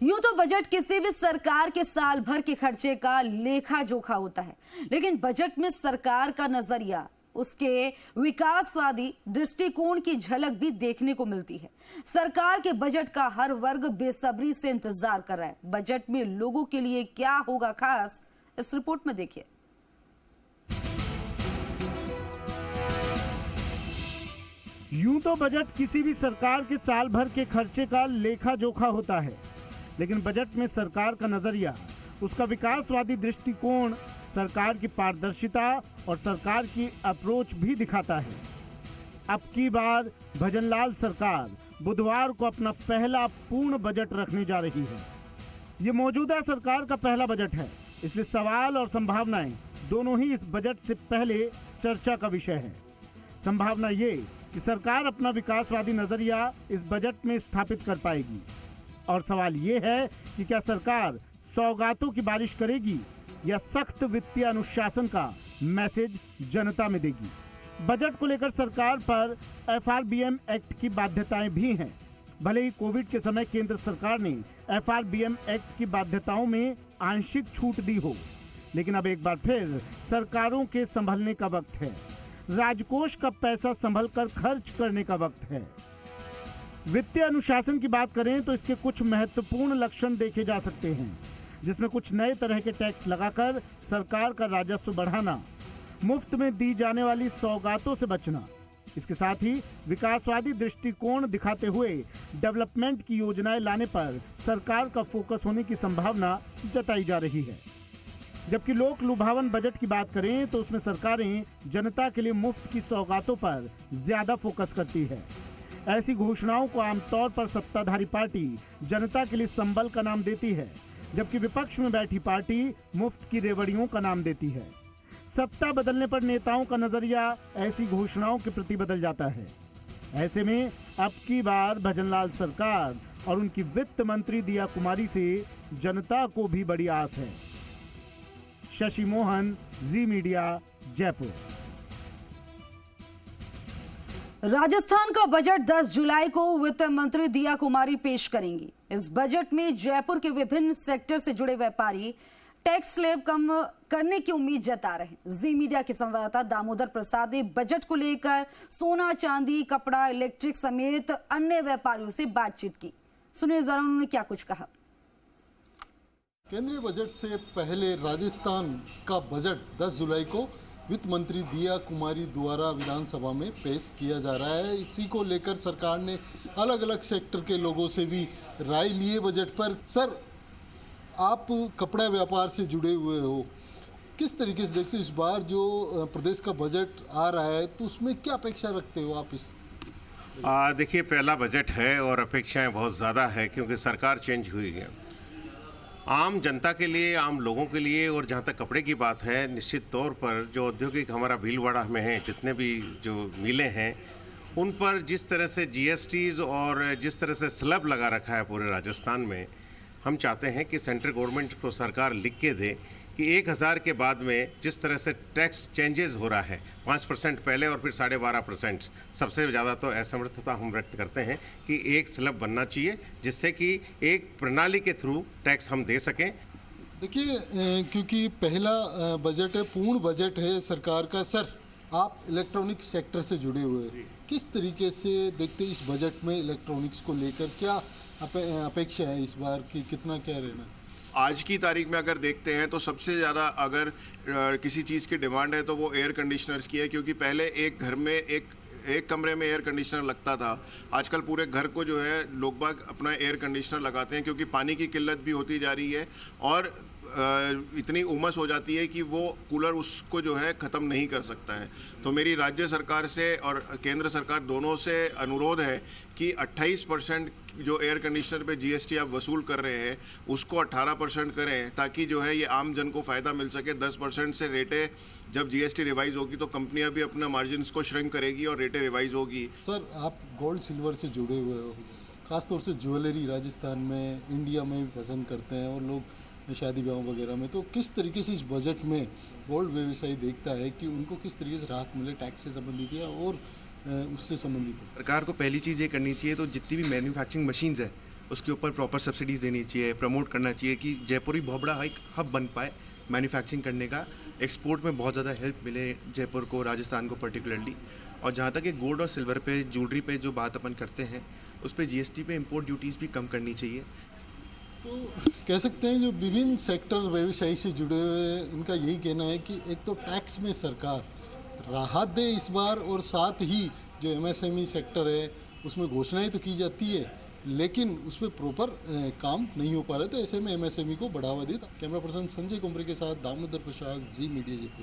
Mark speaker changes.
Speaker 1: यूं तो बजट किसी भी सरकार के साल भर के खर्चे का लेखा जोखा होता है, लेकिन बजट में सरकार का नजरिया, उसके विकासवादी दृष्टिकोण की झलक भी देखने को मिलती है। सरकार के बजट का हर वर्ग बेसब्री से इंतजार कर रहा है। बजट में लोगों के लिए क्या होगा खास, इस रिपोर्ट में देखिए।
Speaker 2: यूं तो बजट किसी भी सरकार के साल भर के खर्चे का लेखा जोखा होता है, लेकिन बजट में सरकार का नजरिया, उसका विकासवादी दृष्टिकोण, सरकार की पारदर्शिता और सरकार की अप्रोच भी दिखाता है। अब की बार भजनलाल सरकार बुधवार को अपना पहला पूर्ण बजट रखने जा रही है। ये मौजूदा सरकार का पहला बजट है, इसलिए सवाल और संभावनाएं दोनों ही इस बजट से पहले चर्चा का विषय है। संभावना ये कि सरकार अपना विकासवादी नजरिया इस बजट में स्थापित कर पाएगी, और सवाल ये है कि क्या सरकार सौगातों की बारिश करेगी या सख्त वित्तीय अनुशासन का मैसेज जनता में देगी। बजट को लेकर सरकार पर FRBM एक्ट की बाध्यताएं भी हैं। भले ही कोविड के समय केंद्र सरकार ने FRBM एक्ट की बाध्यताओं में आंशिक छूट दी हो, लेकिन अब एक बार फिर सरकारों के संभलने का वक्त है। राजकोष का पैसा संभल कर खर्च करने का वक्त है। वित्तीय अनुशासन की बात करें तो इसके कुछ महत्वपूर्ण लक्षण देखे जा सकते हैं, जिसमें कुछ नए तरह के टैक्स लगाकर सरकार का राजस्व बढ़ाना, मुफ्त में दी जाने वाली सौगातों से बचना, इसके साथ ही विकासवादी दृष्टिकोण दिखाते हुए डेवलपमेंट की योजनाएं लाने पर सरकार का फोकस होने की संभावना जताई जा रही है। जबकि लोक लुभावन बजट की बात करें तो उसमें सरकारें जनता के लिए मुफ्त की सौगातों पर ज्यादा फोकस करती है। ऐसी घोषणाओं को आमतौर पर सत्ताधारी पार्टी जनता के लिए संबल का नाम देती है, जबकि विपक्ष में बैठी पार्टी मुफ्त की रेवड़ियों का नाम देती है। सत्ता बदलने पर नेताओं का नजरिया ऐसी घोषणाओं के प्रति बदल जाता है। ऐसे में अब की बार भजनलाल सरकार और उनकी वित्त मंत्री दिया कुमारी से जनता को भी बड़ी आस है। शशि मोहन, जी मीडिया, जयपुर।
Speaker 1: राजस्थान का बजट 10 जुलाई को वित्त मंत्री दिया कुमारी पेश करेंगी। इस बजट में जयपुर के विभिन्न सेक्टर से जुड़े व्यापारी टैक्स स्लैब कम करने की उम्मीद जता रहे हैं। जी मीडिया के संवाददाता दामोदर प्रसाद ने बजट को लेकर सोना, चांदी, कपड़ा, इलेक्ट्रिक समेत अन्य व्यापारियों से बातचीत की। सुनिए जरा उन्होंने क्या कुछ कहा।
Speaker 3: केंद्रीय बजट से पहले राजस्थान का बजट 10 जुलाई को वित्त मंत्री दिया कुमारी द्वारा विधानसभा में पेश किया जा रहा है। इसी को लेकर सरकार ने अलग अलग सेक्टर के लोगों से भी राय ली है बजट पर। सर, आप कपड़ा व्यापार से जुड़े हुए हो, किस तरीके से देखते हो इस बार जो प्रदेश का बजट आ रहा है, तो उसमें क्या अपेक्षा रखते हो आप इस?
Speaker 4: देखिए, पहला बजट है और अपेक्षाएं बहुत ज़्यादा है, क्योंकि सरकार चेंज हुई है। आम जनता के लिए, आम लोगों के लिए, और जहाँ तक कपड़े की बात है, निश्चित तौर पर जो औद्योगिक हमारा भीलवाड़ा में है, जितने भी जो मिलें हैं, उन पर जिस तरह से GSTs और जिस तरह से स्लैब लगा रखा है पूरे राजस्थान में, हम चाहते हैं कि सेंट्रल गवर्नमेंट को सरकार लिख के दे कि 1000 के बाद में जिस तरह से टैक्स चेंजेस हो रहा है, 5% पहले और फिर 12.5%, सबसे ज़्यादा तो असमर्थता हम व्यक्त करते हैं कि एक स्लैब बनना चाहिए, जिससे कि एक प्रणाली के थ्रू टैक्स हम दे सकें।
Speaker 3: देखिए, क्योंकि पहला बजट है, पूर्ण बजट है सरकार का। सर, आप इलेक्ट्रॉनिक सेक्टर से जुड़े हुए हैं, किस तरीके से देखते हैं इस बजट में इलेक्ट्रॉनिक्स को लेकर? क्या अपेक्षा है इस बार की, कितना क्या रहना?
Speaker 5: आज की तारीख में अगर देखते हैं तो सबसे ज़्यादा अगर किसी चीज़ की डिमांड है तो वो एयर कंडीशनर्स की है, क्योंकि पहले एक घर में एक कमरे में एयर कंडीशनर लगता था। आजकल पूरे घर को जो है लोग बाग अपना एयर कंडीशनर लगाते हैं, क्योंकि पानी की किल्लत भी होती जा रही है और इतनी उमस हो जाती है कि वो कूलर उसको जो है ख़त्म नहीं कर सकता है। तो मेरी राज्य सरकार से और केंद्र सरकार दोनों से अनुरोध है कि 28% जो एयर कंडीशनर पे GST आप वसूल कर रहे हैं उसको 18% करें, ताकि जो है ये आम जन को फ़ायदा मिल सके। 10% से रेटें जब GST रिवाइज होगी तो कंपनियां भी अपना मार्जिन्स को श्रिंक करेगी और रेटें रिवाइज होगी।
Speaker 3: सर, आप गोल्ड सिल्वर से जुड़े हुए हो, ख़ासतौर से ज्वेलरी राजस्थान में, इंडिया में भी पसंद करते हैं और लोग शादी ब्याह वगैरह में, तो किस तरीके से इस बजट में गोल्ड व्यवसायी देखता है कि उनको किस तरीके से राहत मिले टैक्स से संबंधित या और उससे संबंधित है?
Speaker 6: सरकार को पहली चीज़ ये करनी चाहिए, तो जितनी भी मैन्युफैक्चरिंग मशीन्स है उसके ऊपर प्रॉपर सब्सिडीज़ देनी चाहिए, प्रमोट करना चाहिए कि जयपुर ही बहुत बड़ा एक हब बन पाए मैन्युफैक्चरिंग करने का, एक्सपोर्ट में बहुत ज़्यादा हेल्प मिले जयपुर को, राजस्थान को पर्टिकुलरली। और जहाँ तक ये गोल्ड और सिल्वर पे, ज्वेलरी पे जो बात अपन करते हैं, उस पर जीएसटी पे इंपोर्ट ड्यूटीज़ भी कम करनी चाहिए।
Speaker 3: तो कह सकते हैं जो विभिन्न सेक्टर व्यवसाय से जुड़े हुए हैं, इनका यही कहना है कि एक तो टैक्स में सरकार राहत दे इस बार, और साथ ही जो एमएसएमई सेक्टर है उसमें घोषणाएं तो की जाती है लेकिन उस पर प्रॉपर काम नहीं हो पा रहा है। तो ऐसे में एमएसएमई को बढ़ावा दे। कैमरा पर्सन संजय कुमरे के साथ दामोदर प्रसाद, जी मीडिया जयपुर।